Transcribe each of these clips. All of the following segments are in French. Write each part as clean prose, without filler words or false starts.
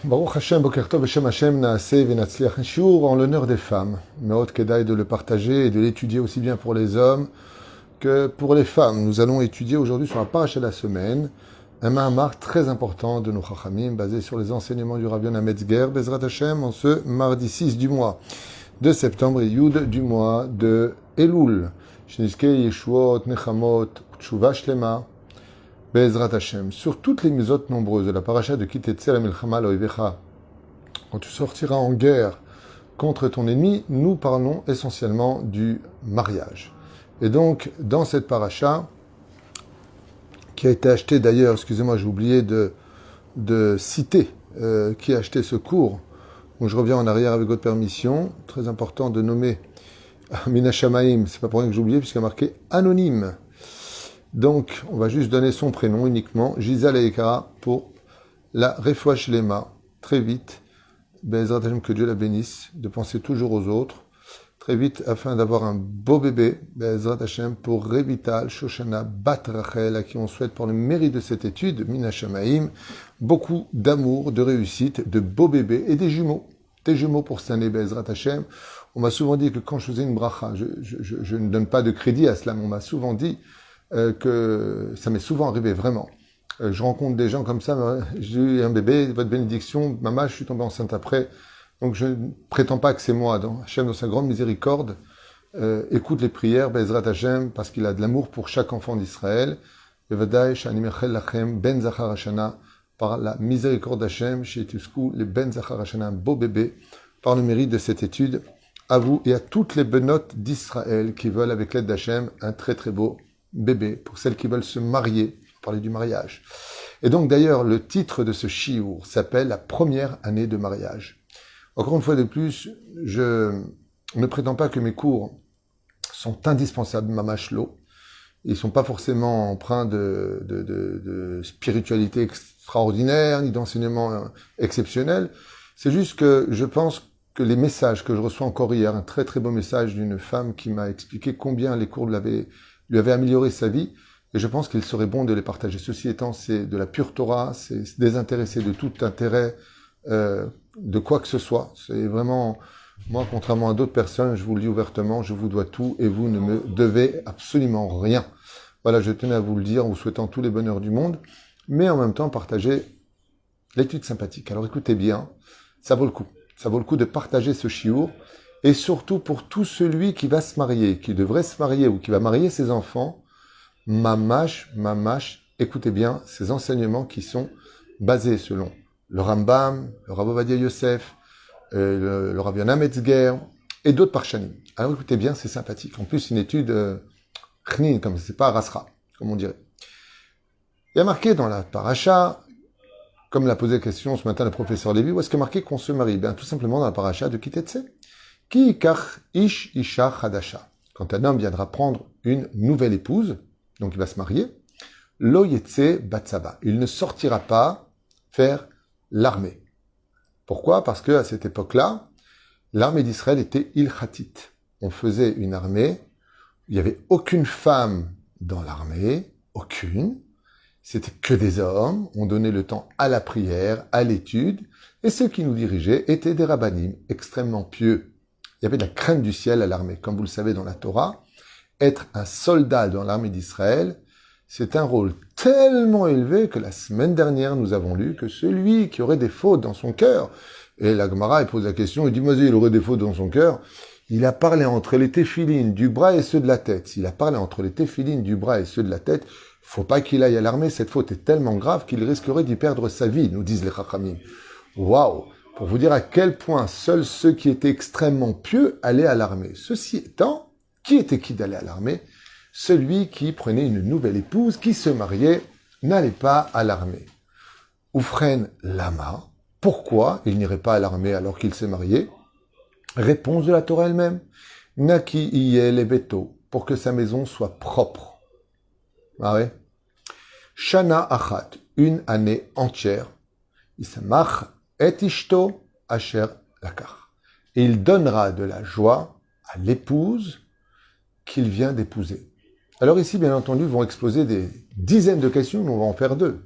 Baruch Hashem, Boker Tov, Beshem Hashem, Naaseh, Venatzliach, un shiur en l'honneur des femmes. Meot Kedaï de le partager et de l'étudier aussi bien pour les hommes que pour les femmes. Nous allons étudier aujourd'hui sur la paracha de la semaine, un mahamar très important de nos Chachamim, basé sur les enseignements du Rabbi Yonah Metzger, Bezrat Hashem, en ce mardi 6 du mois de septembre et Yud du mois de Elul. Sheniske Yeshuot, Nechamot, Tshuva Shlema, Bezrat Hashem, sur toutes les misotes nombreuses de la paracha de Kitetzer et Milchama Loivecha, quand tu sortiras en guerre contre ton ennemi, nous parlons essentiellement du mariage. Et donc, dans cette paracha, qui a été achetée d'ailleurs, excusez-moi, j'ai oublié de citer qui a acheté ce cours, donc je reviens en arrière avec votre permission, très important de nommer Mina Shamaim, c'est pas pour rien que j'ai oublié, puisqu'il y a marqué anonyme. Donc, on va juste donner son prénom uniquement, Gisèle Ekara, pour la Refoua Shlema, très vite, Bezrat Hashem, que Dieu la bénisse, de penser toujours aux autres, très vite, afin d'avoir un beau bébé, Bezrat Hashem, pour Revital, Shoshana, Bat Rachel, à qui on souhaite, pour le mérite de cette étude, Mina Shamaim, beaucoup d'amour, de réussite, de beaux bébés et des jumeaux. Des jumeaux pour cette année, Bezrat Hashem. On m'a souvent dit que quand je faisais une bracha, je ne donne pas de crédit à cela, mais on m'a souvent dit que ça m'est souvent arrivé, vraiment. Je rencontre des gens comme ça, j'ai eu un bébé, votre bénédiction, maman, je suis tombée enceinte après, donc je ne prétends pas que c'est moi. Donc, Hachem, dans sa grande miséricorde, écoute les prières, Bezrat Hashem, parce qu'il a de l'amour pour chaque enfant d'Israël. Bevadaï, Shani Mechel Lachem, Ben Zachar Hashana, par la miséricorde d'Hachem, chez Tusku, les Ben Zachar Hashana, un beau bébé, par le mérite de cette étude, à vous et à toutes les benotes d'Israël qui veulent, avec l'aide d'Hachem, un très très beau bébé, pour celles qui veulent se marier, parler du mariage. Et donc d'ailleurs, le titre de ce shiur s'appelle la première année de mariage. Encore une fois de plus, je ne prétends pas que mes cours sont indispensables, mamashlo. Ils ne sont pas forcément empreints de spiritualité extraordinaire, ni d'enseignement exceptionnel. C'est juste que je pense que les messages que je reçois encore hier, un très très beau message d'une femme qui m'a expliqué combien les cours lui avaient amélioré sa vie, et je pense qu'il serait bon de les partager. Ceci étant, c'est de la pure Torah, c'est désintéressé de tout intérêt de quoi que ce soit. C'est vraiment, moi, contrairement à d'autres personnes, je vous le dis ouvertement, je vous dois tout et vous ne me devez absolument rien. Voilà, je tenais à vous le dire en vous souhaitant tous les bonheurs du monde, mais en même temps partager l'étude sympathique. Alors écoutez bien, ça vaut le coup. Ça vaut le coup de partager ce shiur, et surtout pour tout celui qui va se marier, qui devrait se marier ou qui va marier ses enfants, mamash, écoutez bien ces enseignements qui sont basés selon le Rambam, le Rav Ovadia Yosef, le Rav Yonah Metzger et d'autres parshanim. Alors écoutez bien, c'est sympathique. En plus, une étude chnin, comme c'est pas rasra, comme on dirait. Il y a marqué dans la paracha, comme l'a posé la question ce matin le professeur Lévi, où est-ce qu'il y a marqué qu'on se marie? Bien, tout simplement dans la paracha de Kitetse. Ki kach ish isha hadasha. Quand un homme viendra prendre une nouvelle épouse, donc il va se marier, lo yetse batsaba. Il ne sortira pas faire l'armée. Pourquoi? Parce que à cette époque-là, l'armée d'Israël était ilchatit. On faisait une armée, il n'y avait aucune femme dans l'armée, aucune. C'était que des hommes, on donnait le temps à la prière, à l'étude, et ceux qui nous dirigeaient étaient des rabbanim extrêmement pieux. Il y avait de la crainte du ciel à l'armée. Comme vous le savez dans la Torah, être un soldat dans l'armée d'Israël, c'est un rôle tellement élevé que la semaine dernière, nous avons lu que celui qui aurait des fautes dans son cœur, et la Gemara, il pose la question, il dit, moi, il aurait des fautes dans son cœur, il a parlé entre les téphilines du bras et ceux de la tête. S'il a parlé entre les téphilines du bras et ceux de la tête, faut pas qu'il aille à l'armée, cette faute est tellement grave qu'il risquerait d'y perdre sa vie, nous disent les Chachamim. Waouh! Pour vous dire à quel point seuls ceux qui étaient extrêmement pieux allaient à l'armée. Ceci étant, qui était qui d'aller à l'armée? Celui qui prenait une nouvelle épouse, qui se mariait, n'allait pas à l'armée. Oufren Lama, pourquoi il n'irait pas à l'armée alors qu'il s'est marié? Réponse de la Torah elle-même. Naki iyel et beto, pour que sa maison soit propre. Ah ouais. Shana achat, une année entière. Isamach et ishto asher lakar. Et il donnera de la joie à l'épouse qu'il vient d'épouser. Alors ici, bien entendu, vont exploser des dizaines de questions, mais on va en faire deux.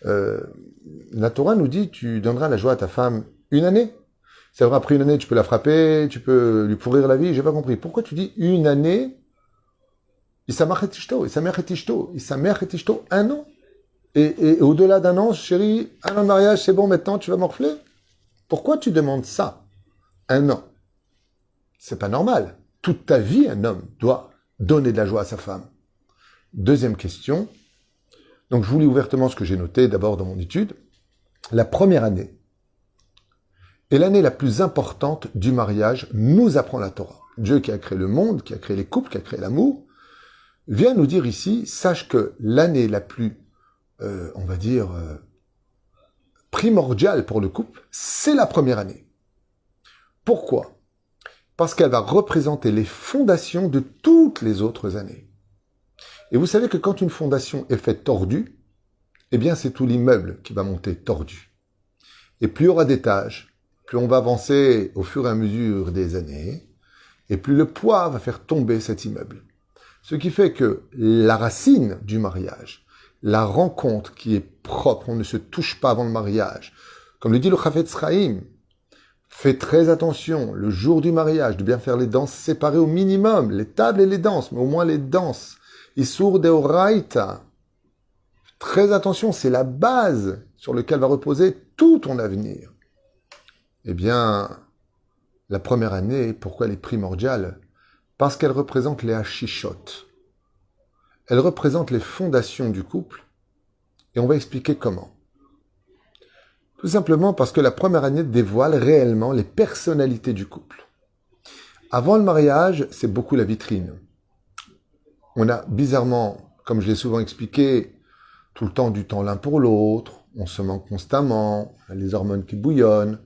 Euh, la Torah nous dit, tu donneras la joie à ta femme une année. C'est vrai, après une année, tu peux la frapper, tu peux lui pourrir la vie, j'ai pas compris. Pourquoi tu dis une année, Isamach et Tishto, Isamach et Tishto, Isamach et Tishto, un an? Et au-delà d'un an, chérie, un an de mariage, c'est bon, maintenant tu vas morfler? Pourquoi tu demandes ça? Un an. C'est pas normal. Toute ta vie, un homme doit donner de la joie à sa femme. Deuxième question. Donc, je vous lis ouvertement ce que j'ai noté d'abord dans mon étude. La première année est l'année la plus importante du mariage, nous apprend la Torah. Dieu qui a créé le monde, qui a créé les couples, qui a créé l'amour, vient nous dire ici, sache que l'année la plus, on va dire, primordiale pour le couple, c'est la première année. Pourquoi? Parce qu'elle va représenter les fondations de toutes les autres années. Et vous savez que quand une fondation est faite tordue, eh bien c'est tout l'immeuble qui va monter tordu. Et plus il y aura d'étages, plus on va avancer au fur et à mesure des années, et plus le poids va faire tomber cet immeuble. Ce qui fait que la racine du mariage, la rencontre qui est propre, on ne se touche pas avant le mariage, comme le dit le Chafetz Chaim, fais très attention, le jour du mariage, de bien faire les danses séparées au minimum, les tables et les danses, mais au moins les danses. Isur deoraita. Très attention, c'est la base sur laquelle va reposer tout ton avenir. Eh bien, la première année, pourquoi elle est primordiale? Parce qu'elle représente les hachishot. Elle représente les fondations du couple, et on va expliquer comment. Tout simplement parce que la première année dévoile réellement les personnalités du couple. Avant le mariage, c'est beaucoup la vitrine. On a bizarrement, comme je l'ai souvent expliqué, tout le temps du temps l'un pour l'autre, on se manque constamment, on a les hormones qui bouillonnent,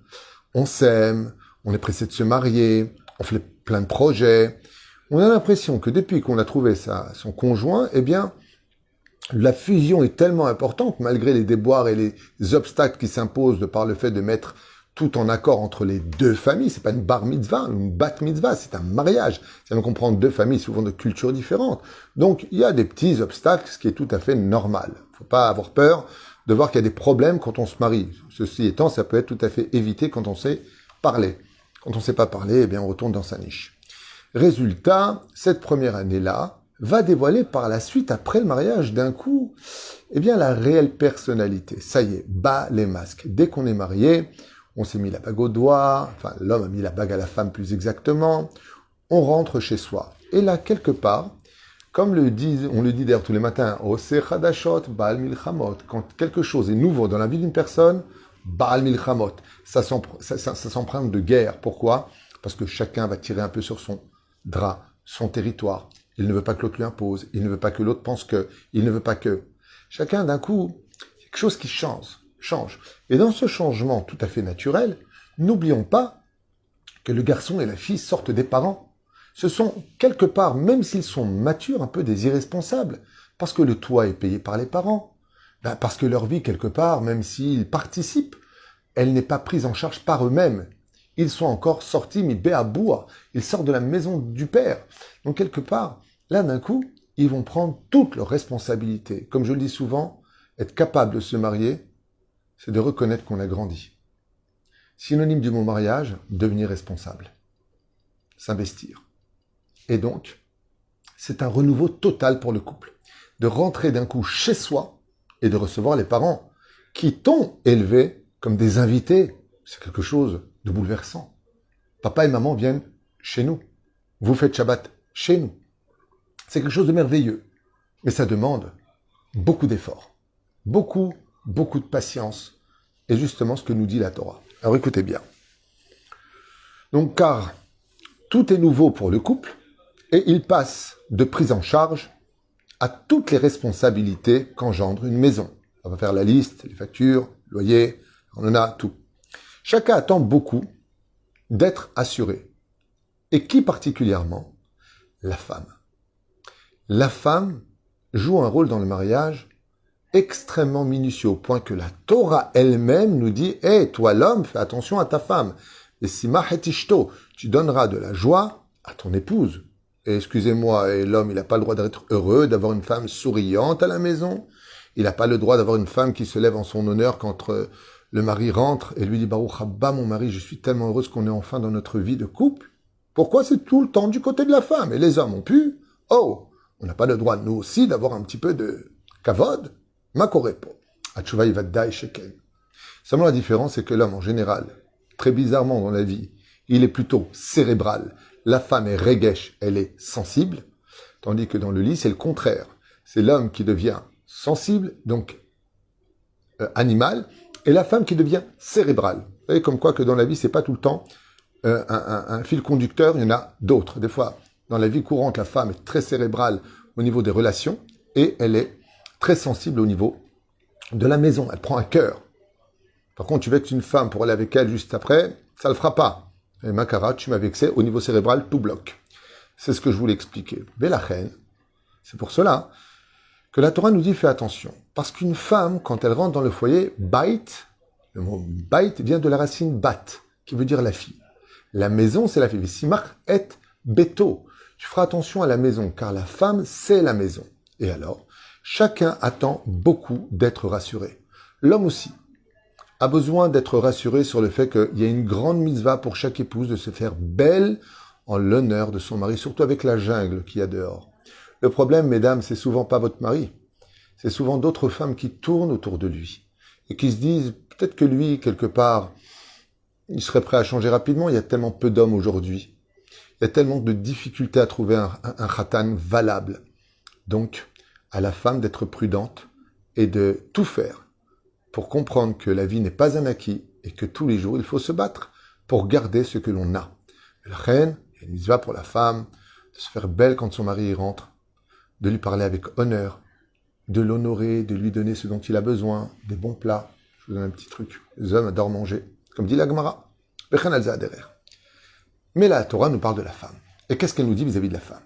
on s'aime, on est pressé de se marier, on fait plein de projets. On a l'impression que depuis qu'on a trouvé son conjoint, eh bien, la fusion est tellement importante, malgré les déboires et les obstacles qui s'imposent de par le fait de mettre tout en accord entre les deux familles. C'est pas une bar mitzvah, une bat mitzvah, c'est un mariage. Ça nous comprend deux familles, souvent de cultures différentes. Donc, il y a des petits obstacles, ce qui est tout à fait normal. Faut pas avoir peur de voir qu'il y a des problèmes quand on se marie. Ceci étant, ça peut être tout à fait évité quand on sait parler. Quand on sait pas parler, eh bien, on retourne dans sa niche. Résultat, cette première année-là va dévoiler par la suite, après le mariage, d'un coup, eh bien, la réelle personnalité. Ça y est, bas les masques. Dès qu'on est marié, on s'est mis la bague au doigt, enfin, l'homme a mis la bague à la femme plus exactement, on rentre chez soi. Et là, quelque part, comme on le dit d'ailleurs tous les matins, Ose Chadashot, Baal Milchamot, quand quelque chose est nouveau dans la vie d'une personne, Baal Milchamot, ça s'emprunte de guerre. Pourquoi? Parce que chacun va tirer un peu sur son drap, son territoire. Il ne veut pas que l'autre lui impose, il ne veut pas que l'autre pense que, il ne veut pas que. Chacun, d'un coup, quelque chose qui change. Et dans ce changement tout à fait naturel, n'oublions pas que le garçon et la fille sortent des parents. Ce sont, quelque part, même s'ils sont matures, un peu des irresponsables, parce que le toit est payé par les parents, parce que leur vie, quelque part, même s'ils participent, elle n'est pas prise en charge par eux-mêmes. Ils sont encore sortis, mi béaboua, ils sortent de la maison du père. Donc, quelque part, là, d'un coup, ils vont prendre toutes leurs responsabilités. Comme je le dis souvent, être capable de se marier, c'est de reconnaître qu'on a grandi. Synonyme du mot mariage, devenir responsable. S'investir. Et donc, c'est un renouveau total pour le couple. De rentrer d'un coup chez soi et de recevoir les parents qui t'ont élevé comme des invités. C'est quelque chose de bouleversant. Papa et maman viennent chez nous. Vous faites Shabbat chez nous. C'est quelque chose de merveilleux. Mais ça demande beaucoup d'efforts. Beaucoup de patience. Et justement ce que nous dit la Torah. Alors écoutez bien. Donc car tout est nouveau pour le couple et il passe de prise en charge à toutes les responsabilités qu'engendre une maison. On va faire la liste, les factures, le loyer, on en a tout. Chacun attend beaucoup d'être assuré. Et qui particulièrement? La femme. La femme joue un rôle dans le mariage extrêmement minutieux, au point que la Torah elle-même nous dit « Hé, toi l'homme, fais attention à ta femme. Et simach et ishto, tu donneras de la joie à ton épouse. » Et excusez-moi, et l'homme, il n'a pas le droit d'être heureux, d'avoir une femme souriante à la maison. Il n'a pas le droit d'avoir une femme qui se lève en son honneur quand le mari rentre et lui dit Baruch Haba, mon mari, je suis tellement heureuse qu'on est enfin dans notre vie de couple. Pourquoi c'est tout le temps du côté de la femme? Et les hommes ont pu. Oh, on n'a pas le droit, nous aussi, d'avoir un petit peu de kavod? Makorepo. Atshuva Ivadda et Sheken. Seulement la différence, c'est que l'homme, en général, très bizarrement dans la vie, il est plutôt cérébral. La femme est regesh, elle est sensible. Tandis que dans le lit, c'est le contraire. C'est l'homme qui devient sensible, donc animal, et la femme qui devient cérébrale. Vous voyez, comme quoi que dans la vie, c'est pas tout le temps un fil conducteur, il y en a d'autres. Des fois, dans la vie courante, la femme est très cérébrale au niveau des relations, et elle est très sensible au niveau de la maison. Elle prend à cœur. Par contre, tu vexes une femme pour aller avec elle juste après, ça le fera pas. Et Makara, tu m'as vexé, au niveau cérébral, tout bloque. C'est ce que je voulais expliquer. Belachen, c'est pour cela que la Torah nous dit fais attention. Parce qu'une femme, quand elle rentre dans le foyer, bait, le mot bait vient de la racine bat, qui veut dire la fille. La maison, c'est la fille. Simach et beto. Tu feras attention à la maison, car la femme, c'est la maison. Et alors, chacun attend beaucoup d'être rassuré. L'homme aussi a besoin d'être rassuré sur le fait qu'il y a une grande mitzvah pour chaque épouse de se faire belle en l'honneur de son mari, surtout avec la jungle qu'il y a dehors. Le problème, mesdames, c'est souvent pas votre mari. C'est souvent d'autres femmes qui tournent autour de lui et qui se disent peut-être que lui, quelque part, il serait prêt à changer rapidement. Il y a tellement peu d'hommes aujourd'hui. Il y a tellement de difficultés à trouver un khatan valable. Donc, à la femme d'être prudente et de tout faire pour comprendre que la vie n'est pas un acquis et que tous les jours, il faut se battre pour garder ce que l'on a. La reine, il y a une mitzvah pour la femme, de se faire belle quand son mari y rentre, de lui parler avec honneur, de l'honorer, de lui donner ce dont il a besoin, des bons plats. Je vous donne un petit truc. Les hommes adorent manger. Comme dit la Gemara. Mais la Torah nous parle de la femme. Et qu'est-ce qu'elle nous dit vis-à-vis de la femme?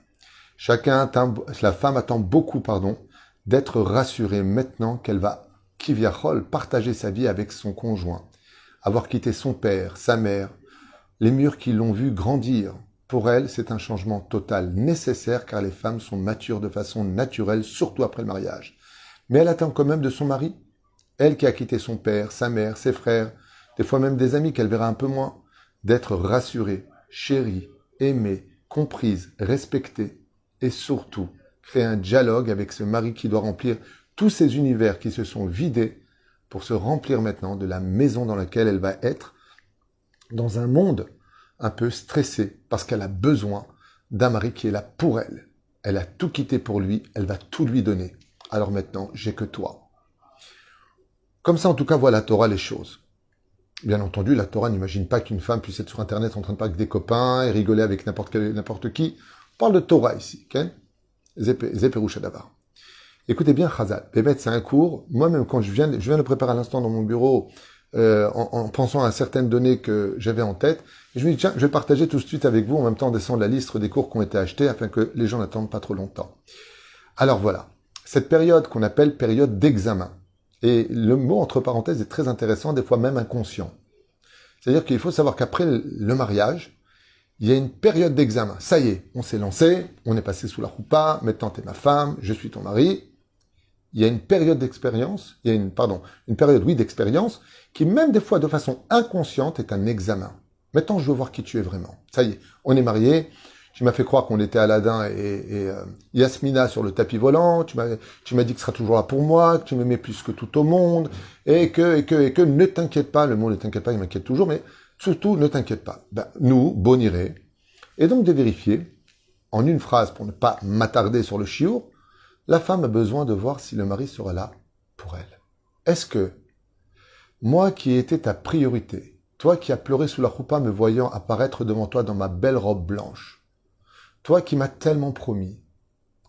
La femme attend beaucoup, d'être rassurée maintenant qu'elle va, kiviachol, partager sa vie avec son conjoint, avoir quitté son père, sa mère, les murs qui l'ont vu grandir. Pour elle, c'est un changement total nécessaire car les femmes sont matures de façon naturelle, surtout après le mariage. Mais elle attend quand même de son mari. Elle qui a quitté son père, sa mère, ses frères, des fois même des amis qu'elle verra un peu moins, d'être rassurée, chérie, aimée, comprise, respectée et surtout créer un dialogue avec ce mari qui doit remplir tous ces univers qui se sont vidés pour se remplir maintenant de la maison dans laquelle elle va être dans un monde un peu stressée parce qu'elle a besoin d'un mari qui est là pour elle. Elle a tout quitté pour lui, elle va tout lui donner. Alors maintenant, j'ai que toi. Comme ça, en tout cas, voit la Torah les choses. Bien entendu, la Torah n'imagine pas qu'une femme puisse être sur Internet en train de parler avec des copains et rigoler avec n'importe qui. On parle de Torah ici, ok? Zéperoucha d'abord. Écoutez bien, Chazal. Bébête, c'est un cours. Moi-même, quand je viens de préparer à l'instant dans mon bureau, en pensant à certaines données que j'avais en tête. Et je me dis, tiens, je vais partager tout de suite avec vous, en même temps descendre la liste des cours qui ont été achetés, afin que les gens n'attendent pas trop longtemps. Alors voilà, cette période qu'on appelle période d'examen, et le mot entre parenthèses est très intéressant, des fois même inconscient. C'est-à-dire qu'il faut savoir qu'après le mariage, il y a une période d'examen. Ça y est, on s'est lancé, on est passé sous la roupa, maintenant t'es ma femme, je suis ton mari. Il y a une période d'expérience, une période, d'expérience, qui même des fois de façon inconsciente est un examen. Maintenant, je veux voir qui tu es vraiment. Ça y est, on est mariés. Tu m'as fait croire qu'on était Aladdin et Yasmina sur le tapis volant. Tu m'as dit que tu seras toujours là pour moi, que tu m'aimais plus que tout au monde, et que ne t'inquiète pas. Le mot ne t'inquiète pas, il m'inquiète toujours, mais surtout ne t'inquiète pas. Nous, boniré, et donc de vérifier en une phrase pour ne pas m'attarder sur le chiour. La femme a besoin de voir si le mari sera là pour elle. Est-ce que, moi qui ai été ta priorité, toi qui as pleuré sous la roupa me voyant apparaître devant toi dans ma belle robe blanche, toi qui m'as tellement promis,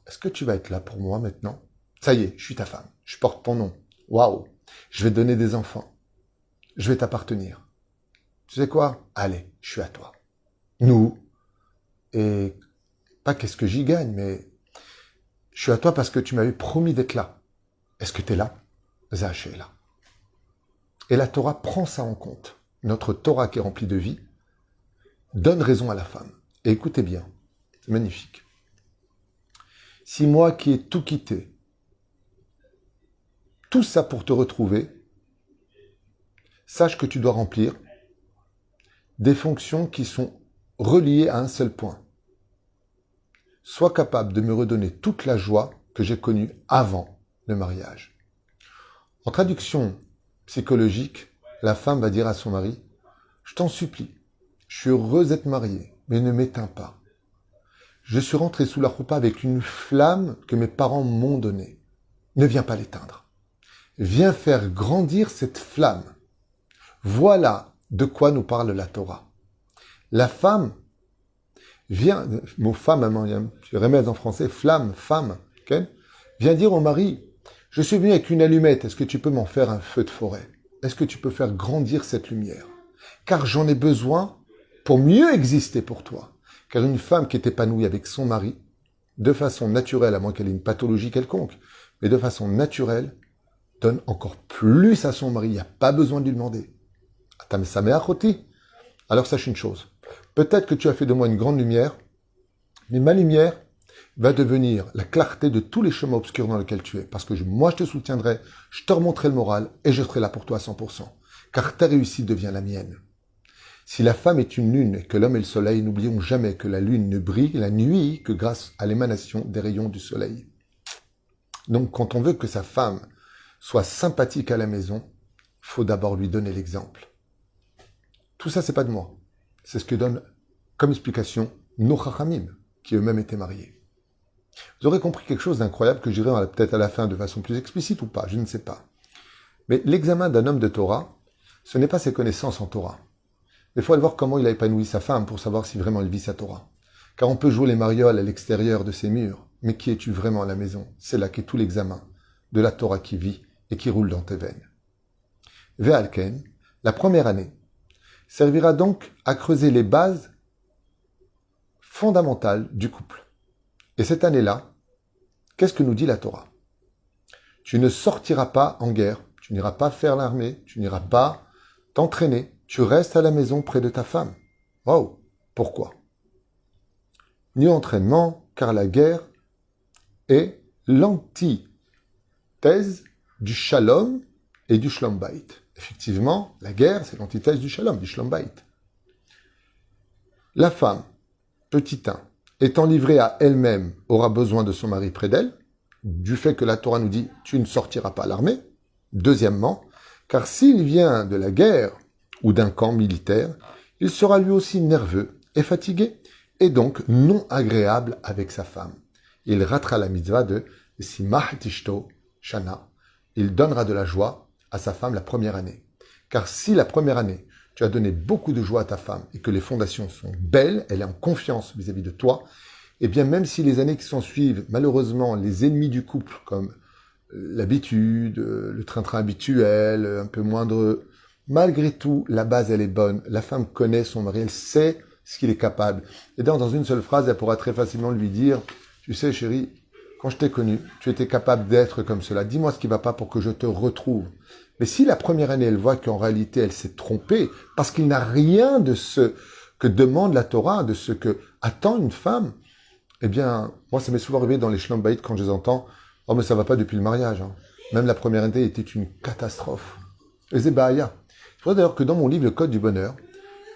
est-ce que tu vas être là pour moi maintenant? Ça y est, je suis ta femme, je porte ton nom. Waouh, je vais te donner des enfants. Je vais t'appartenir. Tu sais quoi? Allez, je suis à toi. Nous, et pas qu'est-ce que j'y gagne, mais je suis à toi parce que tu m'avais promis d'être là. Est-ce que tu es là? Zaché est là. Et la Torah prend ça en compte. Notre Torah qui est remplie de vie donne raison à la femme. Et écoutez bien, c'est magnifique. Si moi qui ai tout quitté, Tout ça pour te retrouver. Sache que tu dois remplir des fonctions qui sont reliées à un seul point. Sois capable de me redonner toute la joie que j'ai connue avant le mariage. En traduction psychologique, la femme va dire à son mari, je t'en supplie, je suis heureuse d'être mariée, mais ne m'éteins pas. Je suis rentré sous la roupa avec une flamme que mes parents m'ont donnée. Ne viens pas l'éteindre. Viens faire grandir cette flamme. Voilà de quoi nous parle la Torah. La femme vient, mot femme, il y a un remède en français, flamme, femme, okay, vient dire au mari, je suis venu avec une allumette, est-ce que tu peux m'en faire un feu de forêt? Est-ce que tu peux faire grandir cette lumière? Car j'en ai besoin pour mieux exister pour toi. Car une femme qui est épanouie avec son mari, de façon naturelle, à moins qu'elle ait une pathologie quelconque, mais de façon naturelle, donne encore plus à son mari. Il n'y a pas besoin de lui demander. Alors sache une chose. Peut-être que tu as fait de moi une grande lumière, mais ma lumière va devenir la clarté de tous les chemins obscurs dans lesquels tu es. Parce que moi, je te soutiendrai, je te remonterai le moral et je serai là pour toi à 100%. Car ta réussite devient la mienne. Si la femme est une lune et que l'homme est le soleil, n'oublions jamais que la lune ne brille la nuit que grâce à l'émanation des rayons du soleil. Donc, quand on veut que sa femme soit sympathique à la maison, faut d'abord lui donner l'exemple. Tout ça, c'est pas de moi. C'est ce que donne comme explication nos chachamim, qui eux-mêmes étaient mariés. Vous aurez compris quelque chose d'incroyable que j'irai peut-être à la fin de façon plus explicite ou pas, je ne sais pas. Mais l'examen d'un homme de Torah, ce n'est pas ses connaissances en Torah. Il faut aller voir comment il a épanoui sa femme pour savoir si vraiment il vit sa Torah. Car on peut jouer les marioles à l'extérieur de ces murs, mais qui es-tu vraiment à la maison? C'est là qu'est tout l'examen de la Torah qui vit et qui roule dans tes veines. Ve'alken, la première année, servira donc à creuser les bases fondamentales du couple. Et cette année-là, qu'est-ce que nous dit la Torah? Tu ne sortiras pas en guerre, tu n'iras pas faire l'armée, tu n'iras pas t'entraîner, tu restes à la maison près de ta femme. Wow! Pourquoi? Ni entraînement, car la guerre est l'antithèse du shalom et du shlom bayit. Effectivement, la guerre, c'est l'antithèse du shalom, du shlom bayit. La femme, petit 1, étant livrée à elle-même, aura besoin de son mari près d'elle, du fait que la Torah nous dit « tu ne sortiras pas à l'armée ». Deuxièmement, car s'il vient de la guerre ou d'un camp militaire, il sera lui aussi nerveux et fatigué, et donc non agréable avec sa femme. Il ratera la mitzvah de « simach tishto shana ». Il donnera de la joie à sa femme la première année. Car si la première année, tu as donné beaucoup de joie à ta femme et que les fondations sont belles, elle est en confiance vis-à-vis de toi, et bien même si les années qui s'en suivent, malheureusement, les ennemis du couple, comme l'habitude, le train-train habituel, un peu moindre, malgré tout, la base, elle est bonne. La femme connaît son mari, elle sait ce qu'il est capable. Et dans une seule phrase, elle pourra très facilement lui dire, tu sais chérie, quand je t'ai connu, tu étais capable d'être comme cela. Dis-moi ce qui ne va pas pour que je te retrouve. Mais si la première année, elle voit qu'en réalité, elle s'est trompée, parce qu'il n'a rien de ce que demande la Torah, de ce que attend une femme, eh bien, moi, ça m'est souvent arrivé dans les shlom bayit quand je les entends. Oh, mais ça va pas depuis le mariage. Hein. Même la première année était une catastrophe. Et c'est bahaya. C'est pour ça d'ailleurs que dans mon livre, Le Code du Bonheur,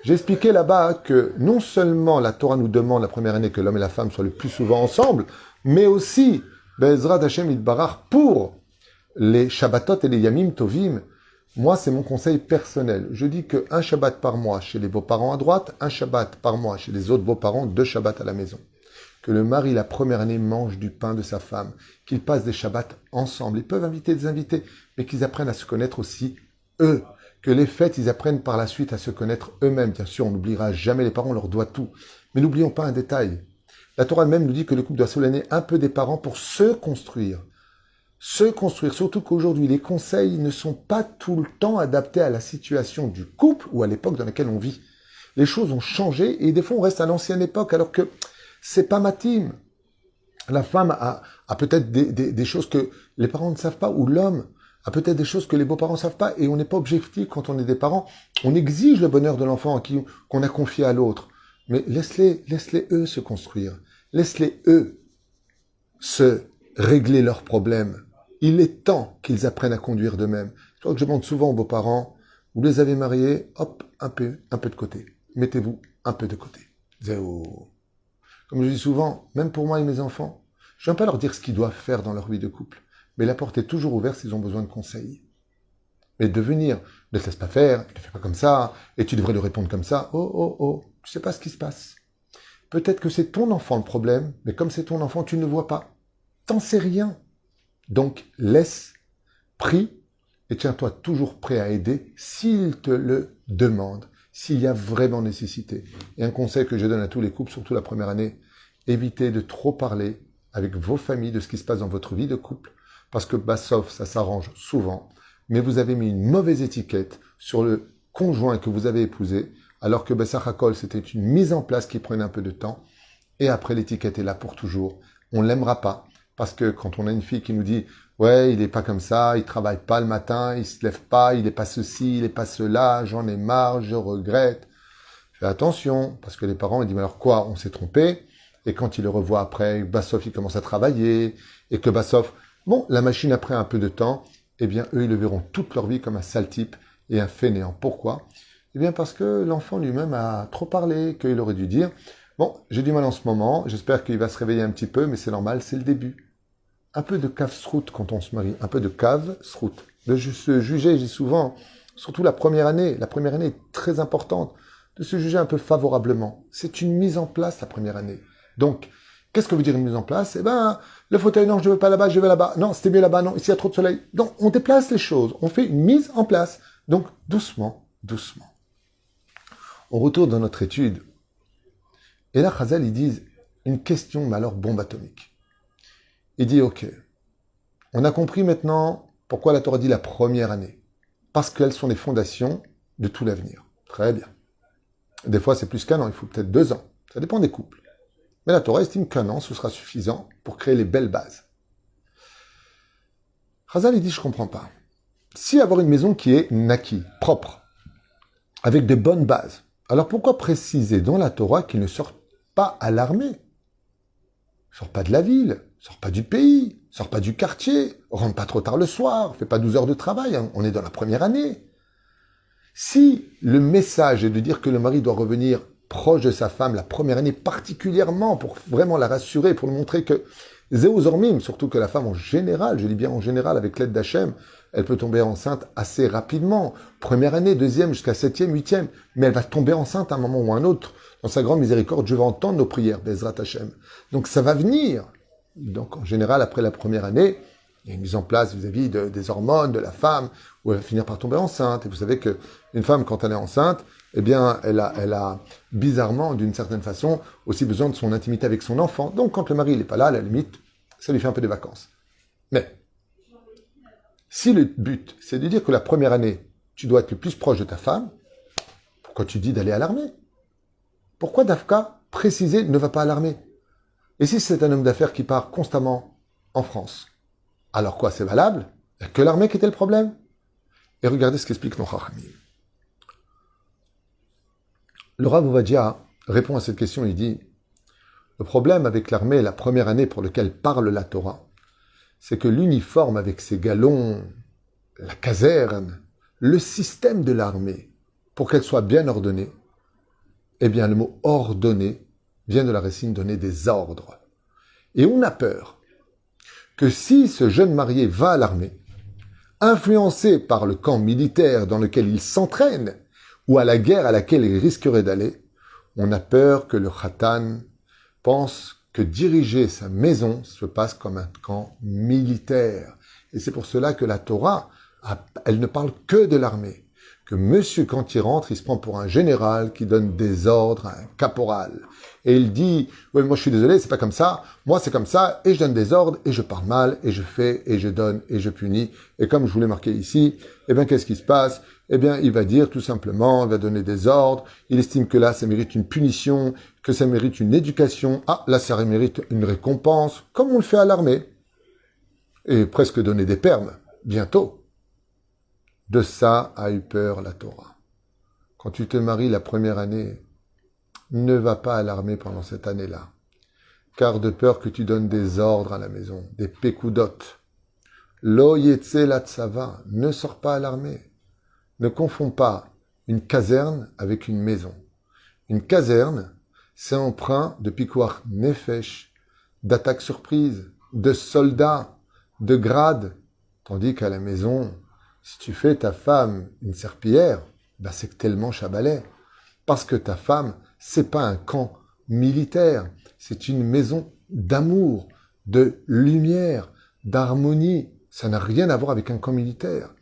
j'ai expliqué là-bas que non seulement la Torah nous demande la première année que l'homme et la femme soient le plus souvent ensemble, mais aussi, Be'ezrat Hashem Yitbarach, pour les Shabbatot et les Yamim Tovim, moi, c'est mon conseil personnel. Je dis qu'un Shabbat par mois chez les beaux-parents à droite, un Shabbat par mois chez les autres beaux-parents, 2 Shabbats à la maison. Que le mari, la première année, mange du pain de sa femme, qu'ils passent des Shabbats ensemble. Ils peuvent inviter des invités, mais qu'ils apprennent à se connaître aussi, eux. Que les fêtes, ils apprennent par la suite à se connaître eux-mêmes. Bien sûr, on n'oubliera jamais les parents, on leur doit tout. Mais n'oublions pas un détail. La Torah même nous dit que le couple doit s'éloigner un peu des parents pour se construire. Se construire, surtout qu'aujourd'hui, les conseils ne sont pas tout le temps adaptés à la situation du couple ou à l'époque dans laquelle on vit. Les choses ont changé et des fois, on reste à l'ancienne époque alors que c'est pas ma team. La femme a peut-être des choses que les parents ne savent pas, ou l'homme a peut-être des choses que les beaux-parents ne savent pas, et on n'est pas objectif quand on est des parents. On exige le bonheur de l'enfant qu'on a confié à l'autre. Mais laisse-les eux se construire. Laisse-les eux se régler leurs problèmes. Il est temps qu'ils apprennent à conduire d'eux-mêmes. Je crois que je demande souvent aux beaux-parents, vous les avez mariés, hop, un peu de côté. Mettez-vous un peu de côté. Zéro. Comme je dis souvent, même pour moi et mes enfants, je ne viens pas leur dire ce qu'ils doivent faire dans leur vie de couple, mais la porte est toujours ouverte s'ils ont besoin de conseils. Mais de venir, ne te laisse pas faire, ne fais pas comme ça, et tu devrais lui répondre comme ça, oh, tu sais pas ce qui se passe. Peut-être que c'est ton enfant le problème, mais comme c'est ton enfant, tu ne le vois pas. T'en sais rien. Donc, laisse, prie, et tiens-toi toujours prêt à aider s'il te le demande, s'il y a vraiment nécessité. Et un conseil que je donne à tous les couples, surtout la première année, évitez de trop parler avec vos familles de ce qui se passe dans votre vie de couple, parce que sauf ça s'arrange souvent, mais vous avez mis une mauvaise étiquette sur le conjoint que vous avez épousé, alors que Bessachakol, c'était une mise en place qui prenait un peu de temps, et après l'étiquette est là pour toujours. On l'aimera pas, parce que quand on a une fille qui nous dit « Ouais, il est pas comme ça, il travaille pas le matin, il se lève pas, il est pas ceci, il est pas cela, j'en ai marre, je regrette. » Fais attention, parce que les parents ils disent « Mais alors quoi, on s'est trompé ?» Et quand ils le revoient après, Bassov, il commence à travailler, et que Bassov, bon, la machine après un peu de temps, eh bien, eux, ils le verront toute leur vie comme un sale type et un fainéant. Pourquoi ? Eh bien, parce que l'enfant lui-même a trop parlé, qu'il aurait dû dire « Bon, j'ai du mal en ce moment, j'espère qu'il va se réveiller un petit peu, mais c'est normal, c'est le début. » Un peu de cave-sroute quand on se marie, un peu de cave-sroute. De se juger, j'ai souvent, surtout la première année est très importante, de se juger un peu favorablement. C'est une mise en place, la première année. Donc, qu'est-ce que veut dire une mise en place ? Eh ben, le fauteuil, non, je ne veux pas là-bas, je vais là-bas. Non, c'était mieux là-bas, non, ici il y a trop de soleil. Donc, on déplace les choses, on fait une mise en place. Donc, doucement. On retourne dans notre étude. Et là, Chazal, ils disent une question, mais alors bombe atomique. Il dit, ok, on a compris maintenant pourquoi la Torah dit la première année. Parce qu'elles sont les fondations de tout l'avenir. Très bien. Des fois, c'est plus qu'un an, il faut peut-être 2 ans. Ça dépend des couples. Mais la Torah estime qu'un an, ce sera suffisant pour créer les belles bases. Chazal, il dit, je comprends pas. Si avoir une maison qui est naki, propre, avec de bonnes bases, alors pourquoi préciser dans la Torah qu'il ne sort pas à l'armée ? Sors pas de la ville, sors pas du pays, sors pas du quartier, rentre pas trop tard le soir, fais pas 12 heures de travail, hein, on est dans la première année. Si le message est de dire que le mari doit revenir proche de sa femme la première année particulièrement pour vraiment la rassurer, pour lui montrer que Zéozormim, surtout que la femme en général, je dis bien en général avec l'aide d'Hachem, elle peut tomber enceinte assez rapidement. Première année, deuxième, jusqu'à 7e, 8e, mais elle va tomber enceinte à un moment ou à un autre. Dans sa grande miséricorde, je vais entendre nos prières, Bezrat Hachem. Donc ça va venir. Donc en général, après la première année, il y a une mise en place vis-à-vis des hormones de la femme, où elle va finir par tomber enceinte. Et vous savez qu'une femme, quand elle est enceinte, eh bien, elle a bizarrement, d'une certaine façon, aussi besoin de son intimité avec son enfant. Donc quand le mari n'est pas là, à la limite, ça lui fait un peu des vacances. Mais si le but, c'est de dire que la première année, tu dois être le plus proche de ta femme, pourquoi tu dis d'aller à l'armée ? Pourquoi Dafka préciser ne va pas à l'armée ? Et si c'est un homme d'affaires qui part constamment en France, alors quoi, c'est valable ? Il n'y a que l'armée qui était le problème ? Et regardez ce qu'explique nos Chachamim. Le Rav Ovadia répond à cette question, il dit « Le problème avec l'armée, la première année pour laquelle parle la Torah, c'est que l'uniforme avec ses galons, la caserne, le système de l'armée, pour qu'elle soit bien ordonnée, eh bien le mot ordonné vient de la racine donner des ordres. Et on a peur que si ce jeune marié va à l'armée, influencé par le camp militaire dans lequel il s'entraîne, ou à la guerre à laquelle il risquerait d'aller, on a peur que le khatan pense que diriger sa maison se passe comme un camp militaire. Et c'est pour cela que la Torah, elle ne parle que de l'armée. Que monsieur, quand il rentre, il se prend pour un général qui donne des ordres à un caporal. Et il dit, ouais, moi je suis désolé, c'est pas comme ça, moi c'est comme ça, et je donne des ordres, et je parle mal, et je fais, et je donne, et je punis. Et comme je vous l'ai marqué ici, eh bien qu'est-ce qui se passe ? Eh bien il va dire tout simplement, il va donner des ordres, il estime que là ça mérite une punition, que ça mérite une éducation, ah là ça mérite une récompense, comme on le fait à l'armée. Et presque donner des permes, bientôt. De ça a eu peur la Torah. Quand tu te maries la première année, ne va pas à l'armée pendant cette année-là, car de peur que tu donnes des ordres à la maison, des pékoudotes. Lo yetse la tsava, ne sors pas à l'armée. Ne confonds pas une caserne avec une maison. Une caserne, c'est empreint de pikuach nefesh, d'attaque surprise, de soldats, de grades. Tandis qu'à la maison, si tu fais ta femme une serpillière, bah c'est que t'es le manche à balai. Parce que ta femme, c'est pas un camp militaire, c'est une maison d'amour, de lumière, d'harmonie. Ça n'a rien à voir avec un camp militaire.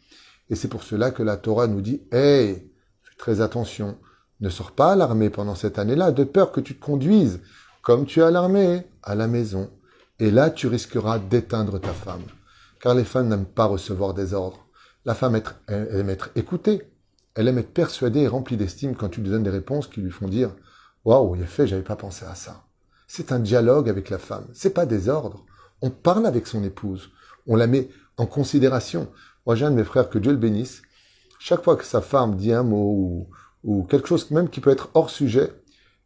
Et c'est pour cela que la Torah nous dit, hey, fais très attention, ne sors pas à l'armée pendant cette année-là, de peur que tu te conduises comme tu es à l'armée, à la maison. Et là, tu risqueras d'éteindre ta femme. Car les femmes n'aiment pas recevoir des ordres. La femme elle aime être écoutée. Elle aime être persuadée et remplie d'estime quand tu lui donnes des réponses qui lui font dire « Waouh, il a fait, j'avais pas pensé à ça. » C'est un dialogue avec la femme. C'est pas des ordres. On parle avec son épouse. On la met en considération. Moi, j'ai un de mes frères, que Dieu le bénisse. Chaque fois que sa femme dit un mot ou quelque chose même qui peut être hors sujet,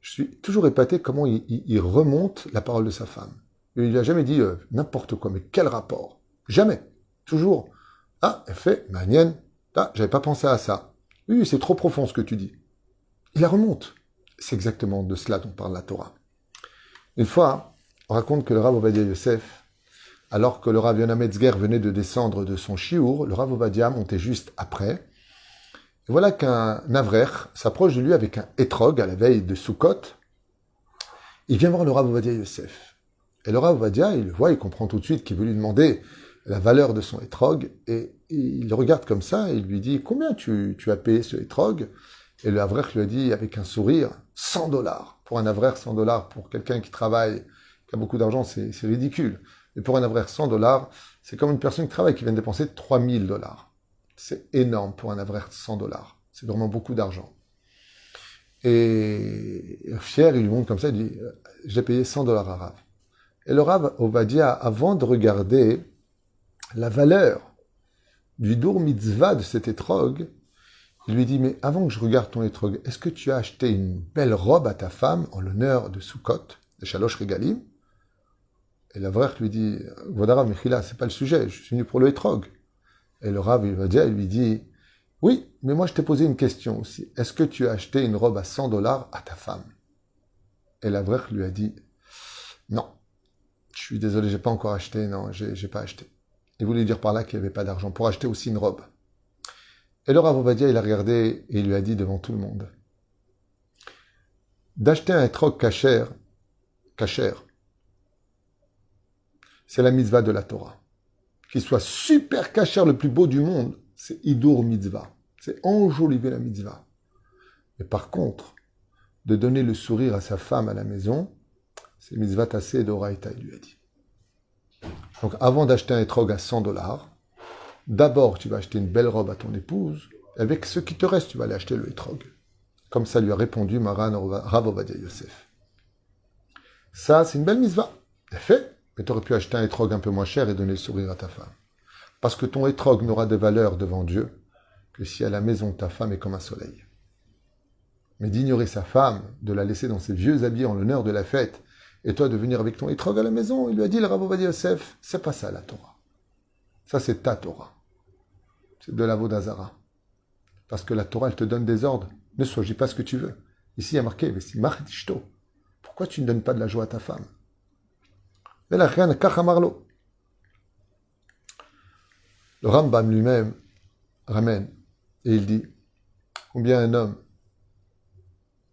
je suis toujours épaté comment il remonte la parole de sa femme. Il lui a jamais dit n'importe quoi, mais quel rapport? Jamais. Toujours. Ah, elle fait, manienne. Ah, j'avais pas pensé à ça. Oui, c'est trop profond ce que tu dis. Il la remonte. C'est exactement de cela dont parle la Torah. Une fois, on raconte que le Rav Ovadia Yosef, alors que le Rav Yonah Metzger venait de descendre de son shiur, le Rav Ovadia montait juste après. Et voilà qu'un Avrer s'approche de lui avec un hétrog à la veille de Sukkot. Il vient voir le Rav Ovadia Yosef. Et le Rav Ovadia, il le voit, il comprend tout de suite qu'il veut lui demander la valeur de son hétrog, et il le regarde comme ça, et il lui dit « Combien tu as payé ce hétrog ?» Et le Avrer lui a dit avec un sourire « $100. » Pour un Avrer, $100, pour quelqu'un qui travaille, qui a beaucoup d'argent, c'est ridicule. Mais pour un Avrer, $100, c'est comme une personne qui travaille, qui vient de dépenser $3000. C'est énorme pour un Avrer, $100. C'est vraiment beaucoup d'argent. Et fier, il lui montre comme ça, il dit « J'ai payé $100 à Rav. » Et le Rav Ovadia, avant de regarder la valeur du Dour Mitzvah de cet étrog, il lui dit, mais avant que je regarde ton étrog, est-ce que tu as acheté une belle robe à ta femme en l'honneur de Sukkot, de Shalosh Regalim? Et l'Avrer lui dit, Vodara Mechila, c'est pas le sujet, je suis venu pour le étrog. Et le Rav il lui dit, oui, mais moi je t'ai posé une question aussi. Est-ce que tu as acheté une robe à $100 à ta femme? Et l'Avrer lui a dit, non, je suis désolé, j'ai pas encore acheté, non, j'ai pas acheté. Il voulait dire par là qu'il n'y avait pas d'argent pour acheter aussi une robe. Et le Rav Ovadia, il a regardé et il lui a dit devant tout le monde, d'acheter un étrog kasher, c'est la mitzvah de la Torah. Qu'il soit super kasher, le plus beau du monde, c'est Hidur mitzvah. C'est enjoliver la mitzvah. Mais par contre, de donner le sourire à sa femme à la maison, c'est mitzvah tassé d'oraita, il lui a dit. Donc avant d'acheter un étrog à $100, d'abord tu vas acheter une belle robe à ton épouse, et avec ce qui te reste, tu vas aller acheter le étrog. Comme ça lui a répondu Maran Rav Ovadia Yosef. Ça, c'est une belle mitzvah. C'est fait, mais tu aurais pu acheter un étrog un peu moins cher et donner le sourire à ta femme. Parce que ton étrog n'aura de valeur devant Dieu que si à la maison ta femme est comme un soleil. Mais d'ignorer sa femme, de la laisser dans ses vieux habits en l'honneur de la fête, et toi de venir avec ton étrog à la maison, il lui a dit, le Rav Ovadia Yosef, c'est pas ça la Torah. Ça c'est ta Torah. C'est de la Vodazara. Parce que la Torah, elle te donne des ordres. Ne choisis pas ce que tu veux. Ici, il y a marqué, pourquoi tu ne donnes pas de la joie à ta femme? Le Rambam lui-même ramène, et il dit, combien un homme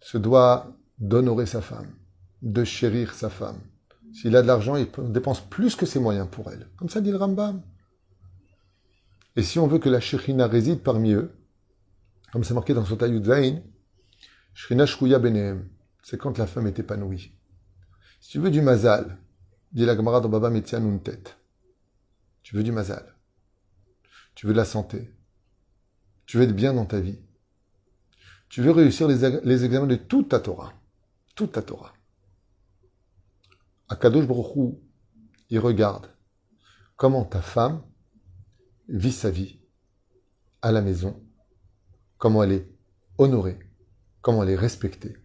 se doit d'honorer sa femme, de chérir sa femme. S'il a de l'argent, il dépense plus que ses moyens pour elle. Comme ça dit le Rambam. Et si on veut que la Shekhinah réside parmi eux, comme c'est marqué dans Sota Yud Zayin, Shekhinah Shrouya Benehem, c'est quand la femme est épanouie. Si tu veux du mazal, dit la Gemara dans Baba Metzia Nuntet, tu veux du mazal, tu veux de la santé, tu veux être bien dans ta vie, tu veux réussir les examens de toute ta Torah, Akadosh Baruch Hu, il regarde comment ta femme vit sa vie à la maison, comment elle est honorée, comment elle est respectée.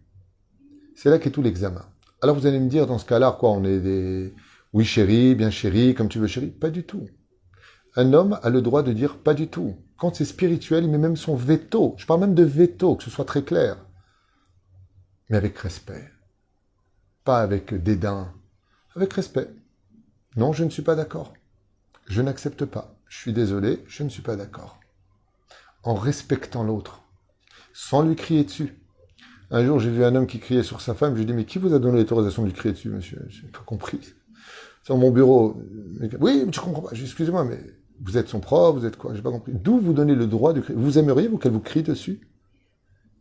C'est là qu'est tout l'examen. Alors vous allez me dire, dans ce cas-là, quoi, on est des... Oui chérie, bien chérie, comme tu veux chérie. Pas du tout. Un homme a le droit de dire pas du tout. Quand c'est spirituel, il met même son veto. Je parle même de veto, que ce soit très clair. Mais avec respect. Pas avec dédain. Avec respect. Non, je ne suis pas d'accord. Je n'accepte pas. Je suis désolé, je ne suis pas d'accord. En respectant l'autre. Sans lui crier dessus. Un jour, j'ai vu un homme qui criait sur sa femme. Je lui ai dit, mais qui vous a donné l'autorisation de lui crier dessus, monsieur? Je n'ai pas compris. Sur mon bureau. Oui, mais je comprends pas. Excusez-moi, mais vous êtes son prof, vous êtes quoi? J'ai pas compris. D'où vous donnez le droit de crier? Vous aimeriez, vous, qu'elle vous crie dessus?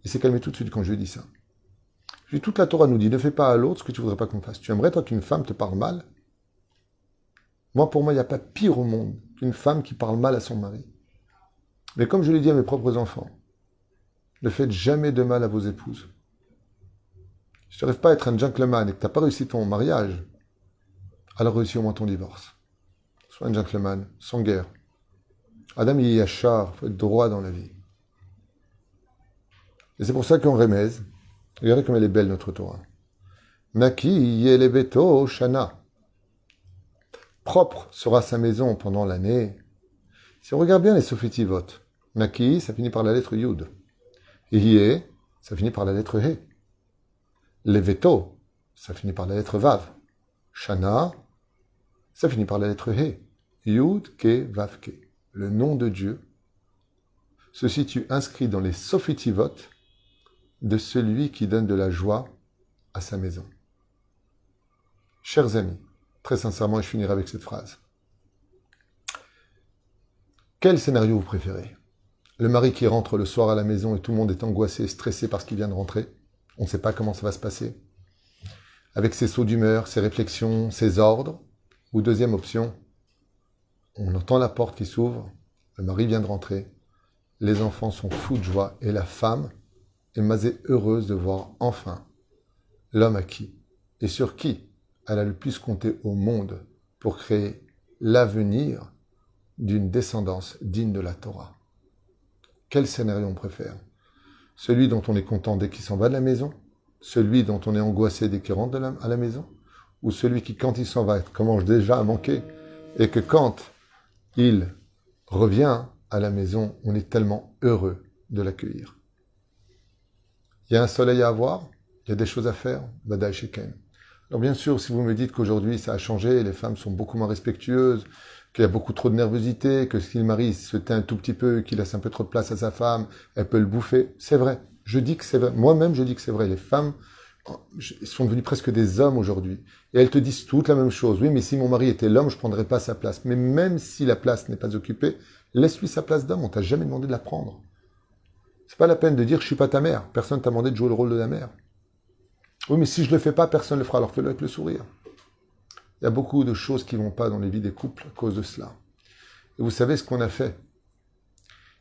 Il s'est calmé tout de suite quand je lui ai dit ça. Je lui ai dit, toute la Torah nous dit, ne fais pas à l'autre ce que tu voudrais pas qu'on fasse. Tu aimerais, toi, qu'une femme te parle mal? Moi, pour moi, il n'y a pas pire au monde qu'une femme qui parle mal à son mari. Mais comme je l'ai dit à mes propres enfants, ne faites jamais de mal à vos épouses. Si tu n'arrives pas à être un gentleman et que tu n'as pas réussi ton mariage, alors réussis au moins ton divorce. Sois un gentleman, sans guerre. Adam il est yachar, il faut être droit dans la vie. Et c'est pour ça qu'en Remez, regardez comme elle est belle notre Torah. Naki yelebeto shana. Propre sera sa maison pendant l'année. Si on regarde bien les sophitivot, Naki, ça finit par la lettre Yud. Yé, ça finit par la lettre He. Leveto, ça finit par la lettre Vav. Shana, ça finit par la lettre He. Yud, Ke, Vav, Ke. Le nom de Dieu se situe inscrit dans les sophitivot de celui qui donne de la joie à sa maison. Chers amis, très sincèrement, et je finirai avec cette phrase. Quel scénario vous préférez? Le mari qui rentre le soir à la maison et tout le monde est angoissé, stressé parce qu'il vient de rentrer. On ne sait pas comment ça va se passer. Avec ses sauts d'humeur, ses réflexions, ses ordres. Ou deuxième option, on entend la porte qui s'ouvre, le mari vient de rentrer, les enfants sont fous de joie et la femme est masée heureuse de voir enfin l'homme à qui et sur qui elle a le plus compté au monde pour créer l'avenir d'une descendance digne de la Torah. Quel scénario on préfère? Celui dont on est content dès qu'il s'en va de la maison? Celui dont on est angoissé dès qu'il rentre à la maison? Ou celui qui, quand il s'en va, commence déjà à manquer et que quand il revient à la maison, on est tellement heureux de l'accueillir? Il y a un soleil à avoir, il y a des choses à faire, Badaï Sheken. Alors bien sûr, si vous me dites qu'aujourd'hui ça a changé, les femmes sont beaucoup moins respectueuses, qu'il y a beaucoup trop de nervosité, que si le mari se tait un tout petit peu, qu'il laisse un peu trop de place à sa femme, elle peut le bouffer, c'est vrai. Je dis que c'est vrai. Moi-même, je dis que c'est vrai. Les femmes sont devenues presque des hommes aujourd'hui. Et elles te disent toutes la même chose. Oui, mais si mon mari était l'homme, je ne prendrais pas sa place. Mais même si la place n'est pas occupée, laisse-lui sa place d'homme. On t'a jamais demandé de la prendre. C'est pas la peine de dire je suis pas ta mère. Personne t'a demandé de jouer le rôle de la mère. Oui, mais si je le fais pas, personne ne le fera. Alors fais-le avec le sourire. Il y a beaucoup de choses qui vont pas dans les vies des couples à cause de cela. Et vous savez ce qu'on a fait?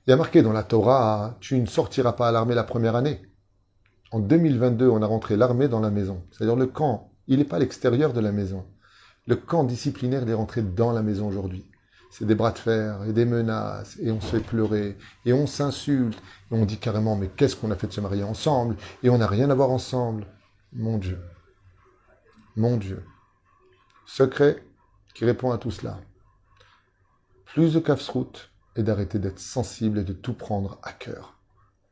Il y a marqué dans la Torah, tu ne sortiras pas à l'armée la première année. En 2022, on a rentré l'armée dans la maison. C'est-à-dire le camp, il n'est pas à l'extérieur de la maison. Le camp disciplinaire, il est rentré dans la maison aujourd'hui. C'est des bras de fer et des menaces, et on se fait pleurer, et on s'insulte, et on dit carrément, mais qu'est-ce qu'on a fait de se marier ensemble, et on n'a rien à voir ensemble. Mon Dieu. Mon Dieu. Secret qui répond à tout cela. Plus de kafsrout et d'arrêter d'être sensible et de tout prendre à cœur.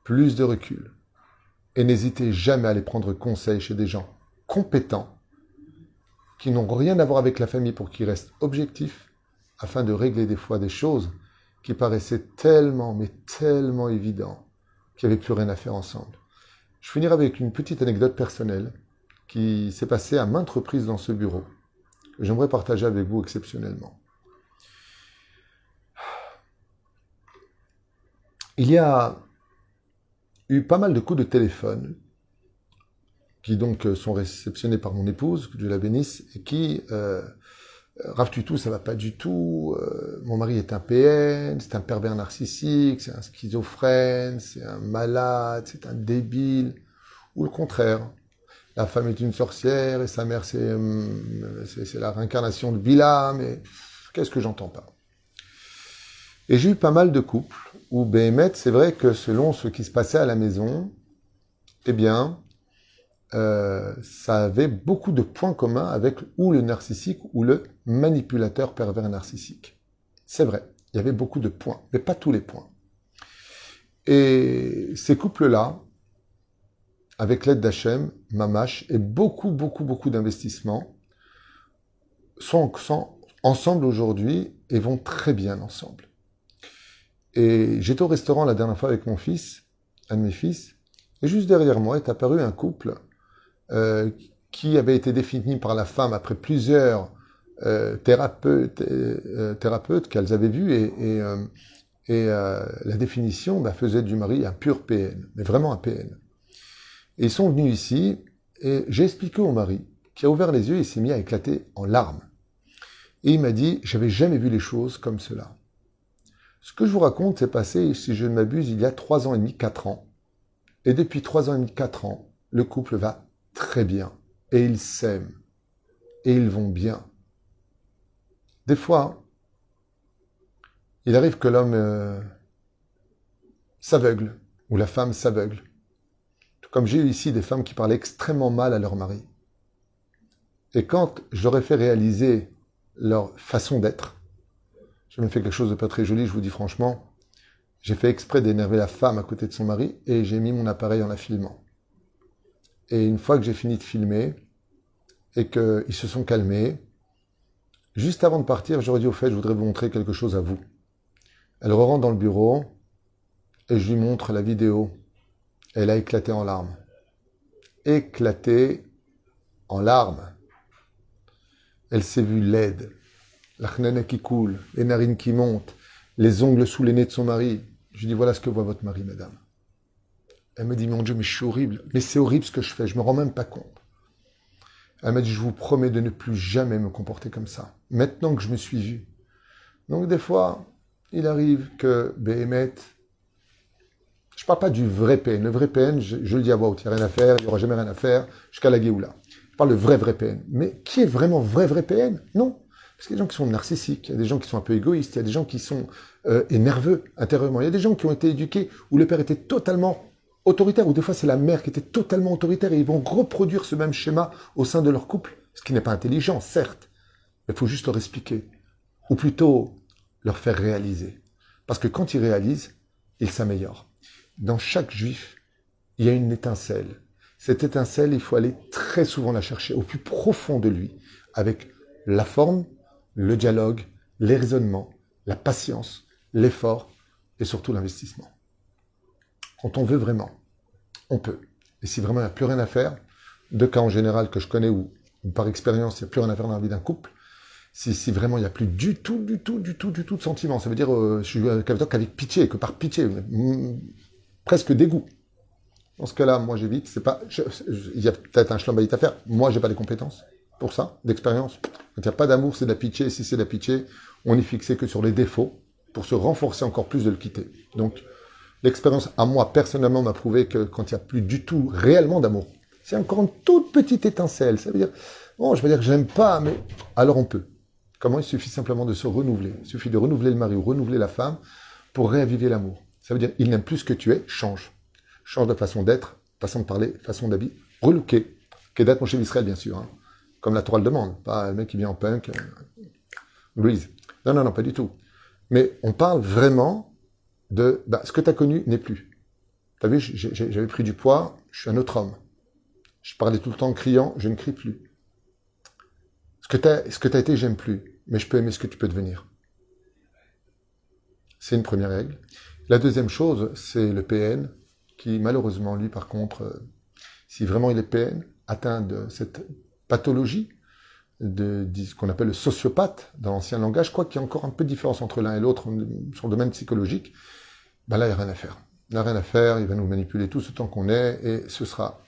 Plus de recul. Et n'hésitez jamais à aller prendre conseil chez des gens compétents qui n'ont rien à voir avec la famille pour qu'ils restent objectifs afin de régler des fois des choses qui paraissaient tellement, mais tellement évidentes qu'il n'y avait plus rien à faire ensemble. Je finirai avec une petite anecdote personnelle qui s'est passée à maintes reprises dans ce bureau que j'aimerais partager avec vous exceptionnellement. Il y a eu pas mal de coups de téléphone qui donc sont réceptionnés par mon épouse, que Dieu la bénisse, et qui, Rav Tutu, ça va pas du tout, mon mari est un PN, c'est un pervers narcissique, c'est un schizophrène, c'est un malade, c'est un débile, ou le contraire. La femme est une sorcière et sa mère c'est la réincarnation de Bilam, mais qu'est-ce que j'entends pas? Et j'ai eu pas mal de couples où, c'est vrai que selon ce qui se passait à la maison, eh bien, ça avait beaucoup de points communs avec ou le narcissique ou le manipulateur pervers narcissique. C'est vrai. il y avait beaucoup de points, mais pas tous les points. Et ces couples-là, avec l'aide d'Hachem, Mamash, et beaucoup d'investissements, sont ensemble aujourd'hui et vont très bien ensemble. Et j'étais au restaurant la dernière fois avec mon fils, un de mes fils, et juste derrière moi est apparu un couple qui avait été défini par la femme après plusieurs thérapeutes qu'elles avaient vus, et la définition faisait du mari un pur PN, mais vraiment un PN. Et ils sont venus ici, et j'ai expliqué au mari, qui a ouvert les yeux et s'est mis à éclater en larmes. Et il m'a dit, j'avais jamais vu les choses comme cela. Ce que je vous raconte, c'est passé, si je ne m'abuse, il y a 3 ans et demi, 4 ans. Et depuis 3 ans et demi, 4 ans, le couple va très bien. Et ils s'aiment. Et ils vont bien. Des fois, il arrive que l'homme s'aveugle, ou la femme s'aveugle. Comme j'ai eu ici des femmes qui parlaient extrêmement mal à leur mari. Et quand je leur ai fait réaliser leur façon d'être, j'ai même fait quelque chose de pas très joli, je vous dis franchement, j'ai fait exprès d'énerver la femme à côté de son mari et j'ai mis mon appareil en la filmant. Et une fois que j'ai fini de filmer et qu'ils se sont calmés, juste avant de partir, j'aurais dit au fait, je voudrais vous montrer quelque chose à vous. Elle rentre dans le bureau et je lui montre la vidéo. Elle a éclaté en larmes. Éclaté en larmes. Elle s'est vue laide. La chnana qui coule, les narines qui montent, les ongles sous les nez de son mari. Je lui dis, voilà ce que voit votre mari, madame. Elle me dit, mon Dieu, mais je suis horrible. Mais c'est horrible ce que je fais, je me rends même pas compte. Elle m'a dit, je vous promets de ne plus jamais me comporter comme ça. Maintenant que je me suis vu. Donc des fois, il arrive que Béhémet, je ne parle pas du vrai PN. Le vrai PN, je le dis à voix haute, il n'y a rien à faire, il n'y aura jamais rien à faire, jusqu'à la Géoula. Je parle de vrai PN. Mais qui est vraiment vrai PN? Non. Parce qu'il y a des gens qui sont narcissiques, il y a des gens qui sont un peu égoïstes, il y a des gens qui sont nerveux intérieurement. Il y a des gens qui ont été éduqués où le père était totalement autoritaire, ou des fois c'est la mère qui était totalement autoritaire, et ils vont reproduire ce même schéma au sein de leur couple. Ce qui n'est pas intelligent, certes. Mais il faut juste leur expliquer. Ou plutôt, leur faire réaliser. Parce que quand ils réalisent, ils s'améliorent. Dans chaque juif, il y a une étincelle. Cette étincelle, il faut aller très souvent la chercher au plus profond de lui, avec la forme, le dialogue, les raisonnements, la patience, l'effort et surtout l'investissement. Quand on veut vraiment, on peut. Et si vraiment il n'y a plus rien à faire, deux cas en général que je connais où par expérience, il n'y a plus rien à faire dans la vie d'un couple, si vraiment il n'y a plus du tout de sentiments, ça veut dire je suis qu'avec pitié, que par pitié, presque dégoût. Dans ce cas-là, moi j'évite, il y a peut-être un schlambaït à faire, moi j'ai pas les compétences pour ça, d'expérience. Quand il n'y a pas d'amour, c'est de la pitié, et si c'est de la pitié, on n'est fixé que sur les défauts, pour se renforcer encore plus de le quitter. Donc, l'expérience à moi, personnellement, m'a prouvé que quand il n'y a plus du tout réellement d'amour, c'est encore une toute petite étincelle, ça veut dire, bon, je vais dire que j'aime pas, mais alors on peut. Comment? Il suffit simplement de se renouveler. Il suffit de renouveler le mari ou renouveler la femme pour réaviver l'amour. Ça veut dire, il n'aime plus ce que tu es, change. Change de façon d'être, façon de parler, façon d'habiller. Relooker. Kedat mon chef Israël, bien sûr. Hein. Comme la Torah le demande. Pas le mec qui vient en punk. Louise. Non, pas du tout. Mais on parle vraiment de... ce que tu as connu n'est plus. Tu as vu, j'avais pris du poids, je suis un autre homme. Je parlais tout le temps en criant, je ne crie plus. Ce que tu as été, j'aime plus. Mais je peux aimer ce que tu peux devenir. C'est une première règle. La deuxième chose, c'est le PN, qui malheureusement, lui, par contre, si vraiment il est PN, atteint de cette pathologie, de ce qu'on appelle le sociopathe dans l'ancien langage, je crois qu'il y a encore un peu de différence entre l'un et l'autre sur le domaine psychologique, là, il n'y a rien à faire. Il n'y a rien à faire, il va nous manipuler tout ce temps qu'on est, et ce sera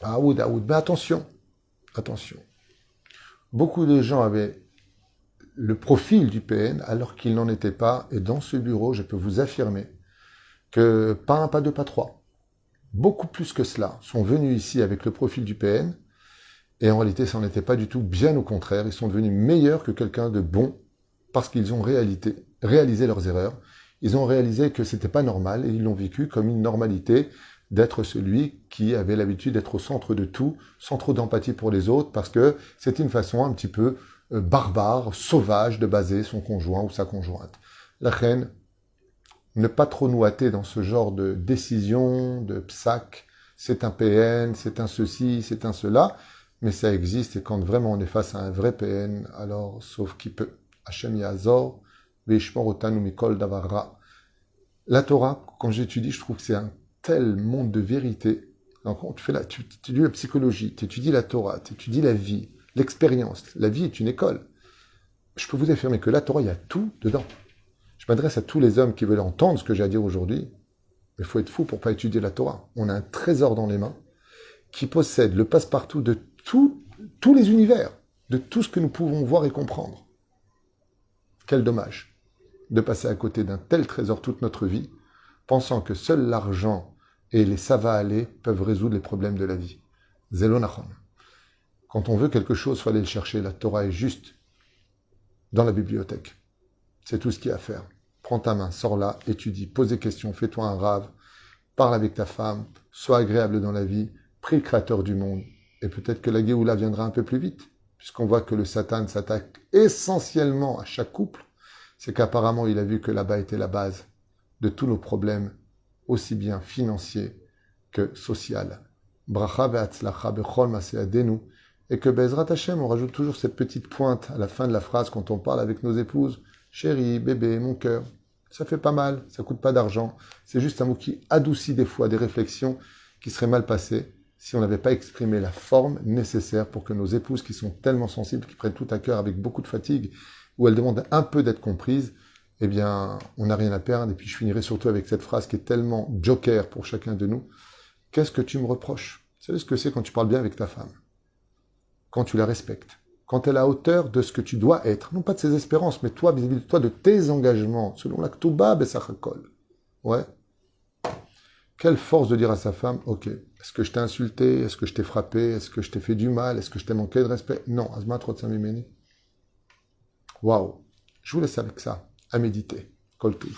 Aoud. Mais attention. Beaucoup de gens avaient le profil du PN alors qu'il n'en était pas, et dans ce bureau, je peux vous affirmer que pas un, pas deux, pas trois, beaucoup plus que cela, sont venus ici avec le profil du PN, et en réalité, ça n'en était pas du tout, bien au contraire, ils sont devenus meilleurs que quelqu'un de bon, parce qu'ils ont réalisé leurs erreurs, ils ont réalisé que c'était pas normal, et ils l'ont vécu comme une normalité d'être celui qui avait l'habitude d'être au centre de tout, sans trop d'empathie pour les autres, parce que c'était une façon un petit peu barbare, sauvage de baser son conjoint ou sa conjointe. La reine, ne pas trop nous hâter dans ce genre de décision, de psaque, c'est un PN, c'est un ceci, c'est un cela, mais ça existe et quand vraiment on est face à un vrai PN, alors sauf qui peut. Hachem Yazor, Veishmor Otanu Mikol Davarra. La Torah, quand j'étudie, je trouve que c'est un tel monde de vérité. Donc, tu étudies la psychologie, tu étudies la Torah, tu étudies la vie, l'expérience. La vie est une école. Je peux vous affirmer que la Torah, il y a tout dedans. Je m'adresse à tous les hommes qui veulent entendre ce que j'ai à dire aujourd'hui. Mais il faut être fou pour ne pas étudier la Torah. On a un trésor dans les mains qui possède le passe-partout de tous les univers, de tout ce que nous pouvons voir et comprendre. Quel dommage de passer à côté d'un tel trésor toute notre vie, pensant que seul l'argent et les ça va aller peuvent résoudre les problèmes de la vie. Zelonachon. Quand on veut quelque chose, il faut aller le chercher. La Torah est juste dans la bibliothèque. C'est tout ce qu'il y a à faire. Prends ta main, sors là, étudie, pose des questions, fais-toi un rave, parle avec ta femme, sois agréable dans la vie, prie le Créateur du monde. Et peut-être que la Géoula viendra un peu plus vite, puisqu'on voit que le Satan s'attaque essentiellement à chaque couple. C'est qu'apparemment, il a vu que là-bas était la base de tous nos problèmes, aussi bien financiers que sociaux. Bracha ve'atzlacha bechol maseadenu. Et que Bezrat Hashem, on rajoute toujours cette petite pointe à la fin de la phrase quand on parle avec nos épouses. Chérie, bébé, mon cœur. Ça fait pas mal, ça coûte pas d'argent. C'est juste un mot qui adoucit des fois des réflexions qui seraient mal passées si on n'avait pas exprimé la forme nécessaire pour que nos épouses qui sont tellement sensibles, qui prennent tout à cœur avec beaucoup de fatigue, où elles demandent un peu d'être comprises, eh bien, on n'a rien à perdre. Et puis je finirai surtout avec cette phrase qui est tellement joker pour chacun de nous. Qu'est-ce que tu me reproches? Vous savez ce que c'est quand tu parles bien avec ta femme? Quand tu la respectes, quand elle est à hauteur de ce que tu dois être, non pas de ses espérances, mais toi, vis-à-vis de toi, de tes engagements, selon la Ktouba Bessachakol. Ouais. Quelle force de dire à sa femme, ok, est-ce que je t'ai insulté, est-ce que je t'ai frappé, est-ce que je t'ai fait du mal, est-ce que je t'ai manqué de respect? Non, Azma Trotsamimeni. Waouh. Je vous laisse avec ça, à méditer. Kol Tov.